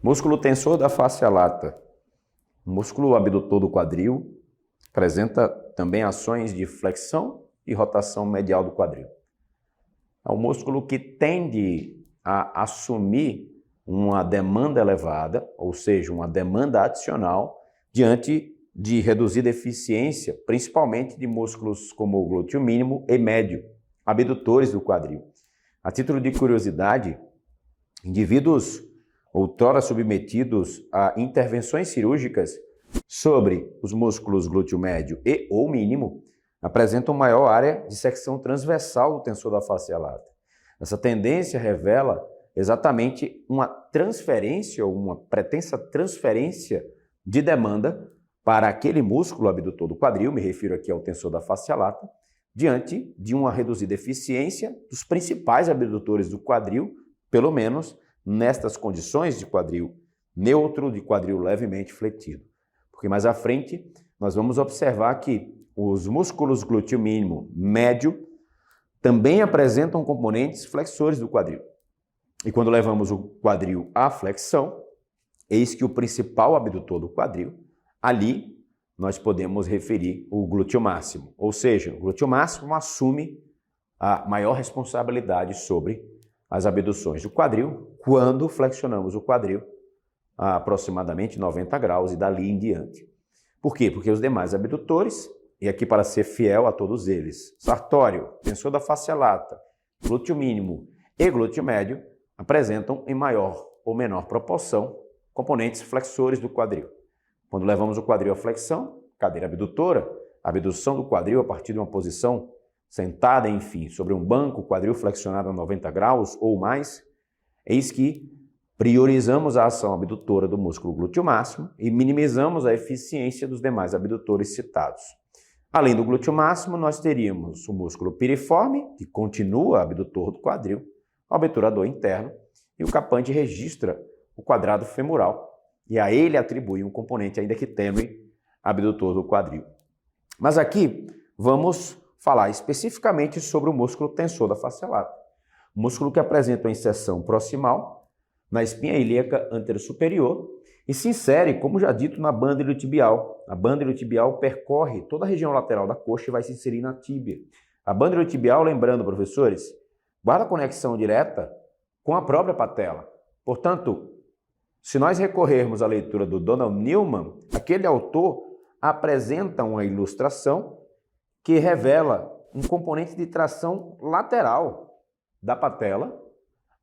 Músculo tensor da face lata. Músculo abdutor do quadril apresenta também ações de flexão e rotação medial do quadril. É um músculo que tende a assumir uma demanda elevada, ou seja, uma demanda adicional, diante de reduzida eficiência, principalmente de músculos como o glúteo mínimo e médio, abdutores do quadril. A título de curiosidade, indivíduos outrora submetidos a intervenções cirúrgicas sobre os músculos glúteo médio e ou mínimo apresentam maior área de secção transversal do tensor da face lata. Essa tendência revela exatamente uma transferência ou uma pretensa transferência de demanda para aquele músculo abdutor do quadril, me refiro aqui ao tensor da face lata, diante de uma reduzida eficiência dos principais abdutores do quadril, pelo menos nestas condições de quadril neutro, de quadril levemente fletido. Porque mais à frente nós vamos observar que os músculos glúteo mínimo médio também apresentam componentes flexores do quadril. E quando levamos o quadril à flexão, eis que o principal abdutor do quadril, ali nós podemos referir o glúteo máximo. Ou seja, o glúteo máximo assume a maior responsabilidade sobre as abduções do quadril quando flexionamos o quadril a aproximadamente 90 graus e dali em diante. Por quê? Porque os demais abdutores, e aqui para ser fiel a todos eles, sartório, tensor da face lata, glúteo mínimo e glúteo médio, apresentam em maior ou menor proporção componentes flexores do quadril. Quando levamos o quadril à flexão, cadeira abdutora, a abdução do quadril a partir de uma posição sentada, enfim, sobre um banco, quadril flexionado a 90 graus ou mais, eis que priorizamos a ação abdutora do músculo glúteo máximo e minimizamos a eficiência dos demais abdutores citados. Além do glúteo máximo, nós teríamos o músculo piriforme, que continua abdutor do quadril, o obturador interno, e o capante registra o quadrado femoral, e a ele atribui um componente ainda que tênue abdutor do quadril. Mas aqui vamos falar especificamente sobre o músculo tensor da face lata, músculo que apresenta uma inserção proximal na espinha ilíaca anterosuperior e se insere, como já dito, na banda iliotibial. A banda iliotibial percorre toda a região lateral da coxa e vai se inserir na tíbia. A banda iliotibial, lembrando, professores, guarda conexão direta com a própria patela. Portanto, se nós recorrermos à leitura do Donald Newman, aquele autor apresenta uma ilustração que revela um componente de tração lateral da patela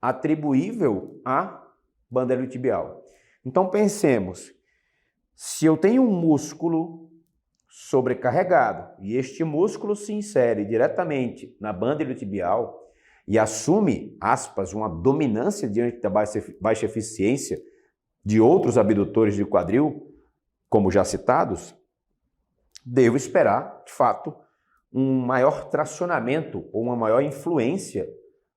atribuível à banda iliotibial. Então pensemos, se eu tenho um músculo sobrecarregado e este músculo se insere diretamente na banda iliotibial e assume, aspas, uma dominância diante da baixa eficiência de outros abdutores de quadril, como já citados, devo esperar, de fato, um maior tracionamento ou uma maior influência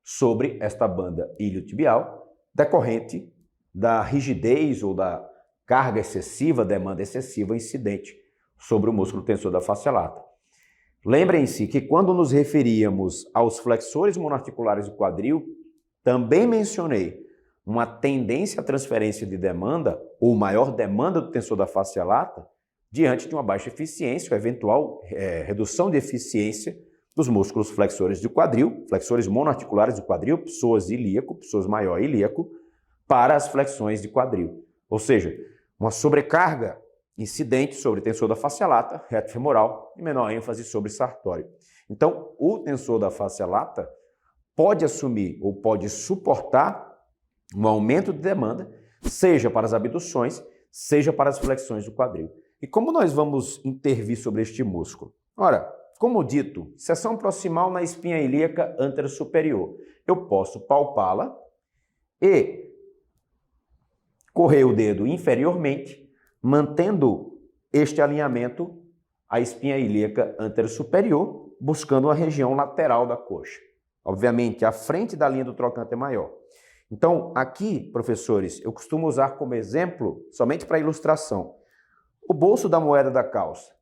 sobre esta banda iliotibial, decorrente da rigidez ou da carga excessiva, demanda excessiva incidente sobre o músculo tensor da face lata. Lembrem-se que quando nos referíamos aos flexores monoarticulares do quadril, também mencionei uma tendência à transferência de demanda ou maior demanda do tensor da face lata diante de uma baixa eficiência ou eventual redução de eficiência dos músculos flexores do quadril, flexores monoarticulares do quadril, psoas ilíaco, psoas maior ilíaco, para as flexões de quadril. Ou seja, uma sobrecarga incidente sobre o tensor da face lata, reto femoral, e menor ênfase sobre sartório. Então, o tensor da face lata pode assumir ou pode suportar um aumento de demanda, seja para as abduções, seja para as flexões do quadril. E como nós vamos intervir sobre este músculo? Ora, como dito, seção proximal na espinha ilíaca anterosuperior. Eu posso palpá-la e correr o dedo inferiormente, mantendo este alinhamento à espinha ilíaca anterosuperior, buscando a região lateral da coxa. Obviamente, a frente da linha do trocante é maior. Então, aqui, professores, eu costumo usar como exemplo, somente para ilustração, o bolso da moeda da calça.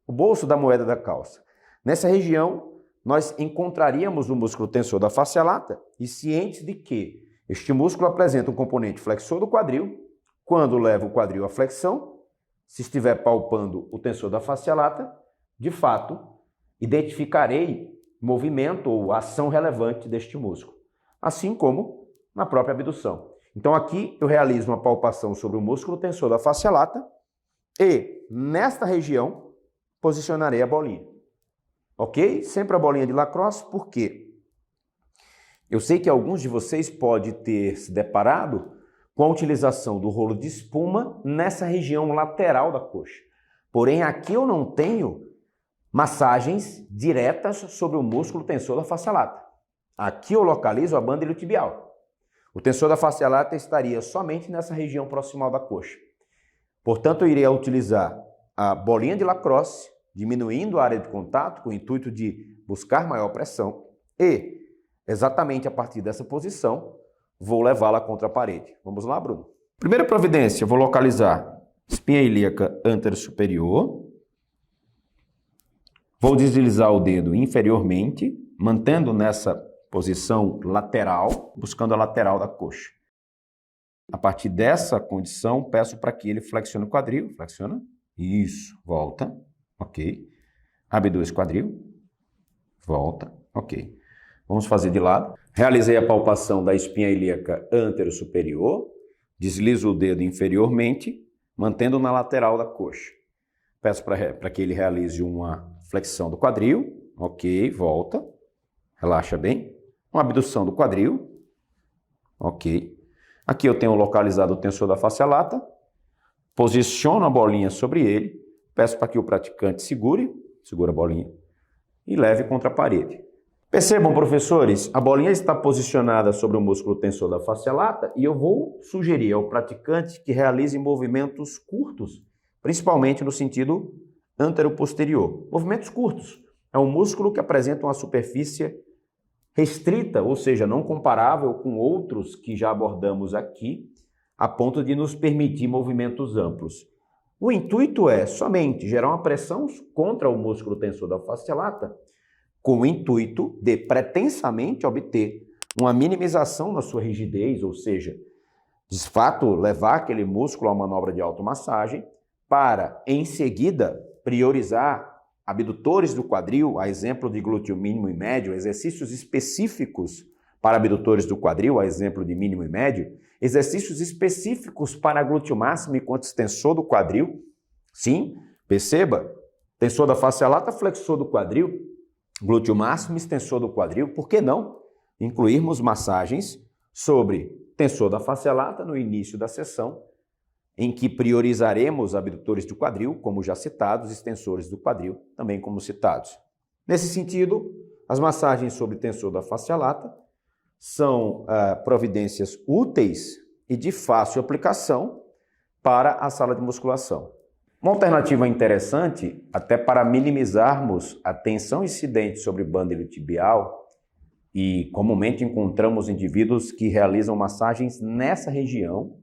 O bolso da moeda da calça. Nessa região, nós encontraríamos o músculo tensor da face lata e cientes de que este músculo apresenta um componente flexor do quadril, quando levo o quadril à flexão, se estiver palpando o tensor da face lata, de fato, identificarei movimento ou ação relevante deste músculo, assim como na própria abdução. Então aqui eu realizo uma palpação sobre o músculo tensor da face lata e nesta região posicionarei a bolinha. Ok? Sempre a bolinha de Lacrosse, por quê? Eu sei que alguns de vocês podem ter se deparado com a utilização do rolo de espuma nessa região lateral da coxa. Porém, aqui eu não tenho massagens diretas sobre o músculo tensor da face lata. Aqui eu localizo a banda iliotibial. O tensor da face lata estaria somente nessa região proximal da coxa. Portanto, eu irei utilizar a bolinha de Lacrosse, diminuindo a área de contato com o intuito de buscar maior pressão e, exatamente a partir dessa posição, vou levá-la contra a parede. Vamos lá, Bruno? Primeira providência, vou localizar espinha ilíaca antero-superior. Vou deslizar o dedo inferiormente, mantendo nessa posição lateral, buscando a lateral da coxa. A partir dessa condição, peço para que ele flexione o quadril. Flexiona. Isso. Volta. Ok. Abduz quadril. Volta. Ok. Vamos fazer de lado. Realizei a palpação da espinha ilíaca antero-superior. Deslizo o dedo inferiormente, mantendo na lateral da coxa. Peço para que ele realize uma flexão do quadril. Ok, volta. Relaxa bem. Uma abdução do quadril. Ok. Aqui eu tenho localizado o tensor da face lata. Posiciono a bolinha sobre ele. Peço para que o praticante segure a bolinha e leve contra a parede. Percebam, professores, a bolinha está posicionada sobre o músculo tensor da face lata e eu vou sugerir ao praticante que realize movimentos curtos, principalmente no sentido antero-posterior. Movimentos curtos. É um músculo que apresenta uma superfície restrita, ou seja, não comparável com outros que já abordamos aqui, a ponto de nos permitir movimentos amplos. O intuito é somente gerar uma pressão contra o músculo tensor da face lata, com o intuito de pretensamente obter uma minimização na sua rigidez, ou seja, de fato levar aquele músculo a uma manobra de automassagem para, em seguida, priorizar abdutores do quadril, a exemplo de glúteo mínimo e médio, exercícios específicos para abdutores do quadril, a exemplo de mínimo e médio, exercícios específicos para glúteo máximo e extensor do quadril. Sim, perceba, tensor da face lata, flexor do quadril, glúteo máximo, extensor do quadril, por que não incluirmos massagens sobre tensor da face lata no início da sessão, em que priorizaremos abdutores do quadril, como já citados, extensores do quadril, também como citados. Nesse sentido, as massagens sobre tensor da face lata são providências úteis e de fácil aplicação para a sala de musculação. Uma alternativa interessante, até para minimizarmos a tensão incidente sobre banda iliotibial, e comumente encontramos indivíduos que realizam massagens nessa região,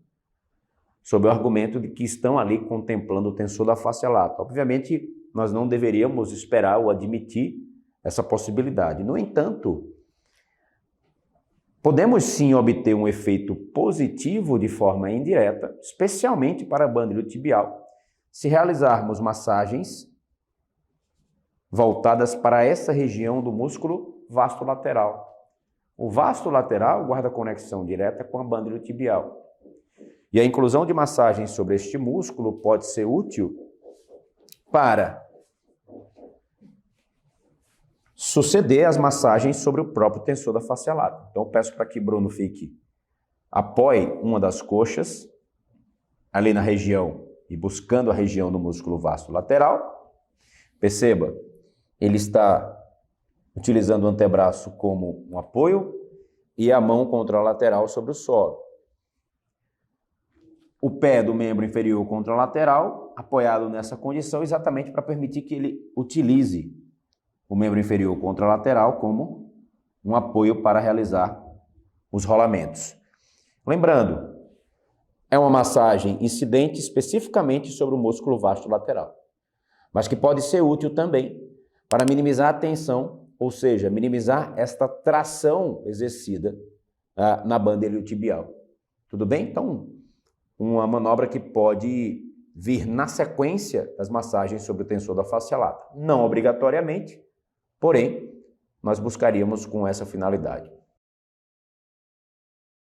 sob o argumento de que estão ali contemplando o tensor da face lata. Obviamente, nós não deveríamos esperar ou admitir essa possibilidade. No entanto, podemos sim obter um efeito positivo de forma indireta, especialmente para a banda iliotibial, se realizarmos massagens voltadas para essa região do músculo vasto lateral. O vasto lateral guarda conexão direta com a banda iliotibial. E a inclusão de massagens sobre este músculo pode ser útil para suceder as massagens sobre o próprio tensor da face lata. Então, eu peço para que Bruno apoie uma das coxas, ali na região, e buscando a região do músculo vasto lateral. Perceba, ele está utilizando o antebraço como um apoio e a mão contralateral sobre o solo. O pé do membro inferior contralateral, apoiado nessa condição, exatamente para permitir que ele utilize o membro inferior contralateral como um apoio para realizar os rolamentos. Lembrando, é uma massagem incidente especificamente sobre o músculo vasto lateral, mas que pode ser útil também para minimizar a tensão, ou seja, minimizar esta tração exercida na banda iliotibial. Tudo bem? Então, uma manobra que pode vir na sequência das massagens sobre o tensor da face lata. Não obrigatoriamente, porém, nós buscaríamos com essa finalidade.